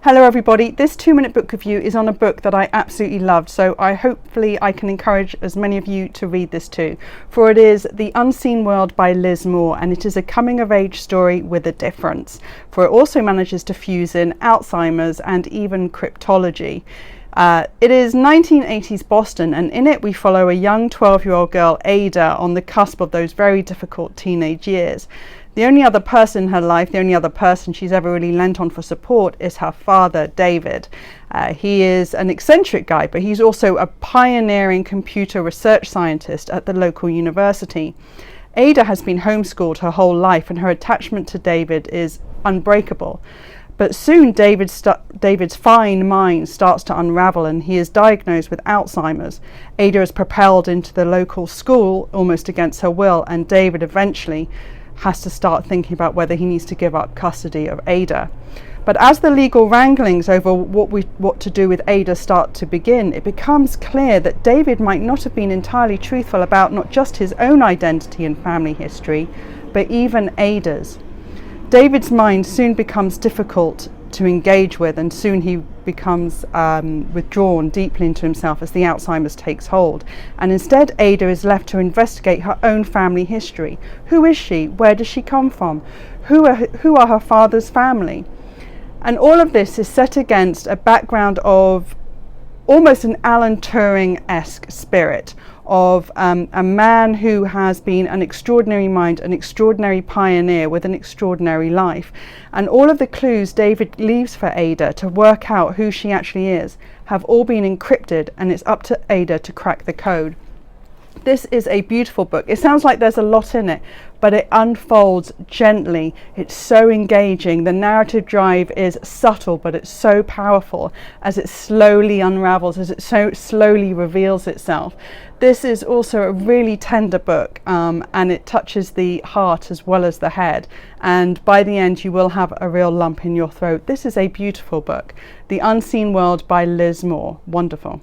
Hello everybody, this 2-minute book review is on a book that I absolutely loved, so hopefully I can encourage as many of you to read this too. For it is The Unseen World by Liz Moore, and it is a coming of age story with a difference, for it also manages to fuse in Alzheimer's and even cryptology. It is 1980s Boston, and in it we follow a young 12-year-old girl, Ada, on the cusp of those very difficult teenage years. The only other person in her life, the only other person she's ever really lent on for support is her father, David. He is an eccentric guy, but he's also a pioneering computer research scientist at the local university. Ada has been homeschooled her whole life, and her attachment to David is unbreakable. But soon David's fine mind starts to unravel, and he is diagnosed with Alzheimer's. Ada is propelled into the local school almost against her will, and David eventually has to start thinking about whether he needs to give up custody of Ada. But as the legal wranglings over what to do with Ada start to begin, it becomes clear that David might not have been entirely truthful about not just his own identity and family history, but even Ada's. David's mind soon becomes difficult to engage with, and soon he becomes withdrawn deeply into himself as the Alzheimer's takes hold. And instead Ada is left to investigate her own family history. Who is she? Where does she come from? Who are her father's family? And all of this is set against a background of almost an Alan Turing-esque spirit of a man who has been an extraordinary mind, an extraordinary pioneer with an extraordinary life. And all of the clues David leaves for Ada to work out who she actually is have all been encrypted, and it's up to Ada to crack the code. This is a beautiful book. It sounds like there's a lot in it, but it unfolds gently. It's so engaging. The narrative drive is subtle, but it's so powerful as it slowly unravels, as it so slowly reveals itself. This is also a really tender book, and it touches the heart as well as the head. And by the end, you will have a real lump in your throat. This is a beautiful book. The Unseen World by Liz Moore. Wonderful.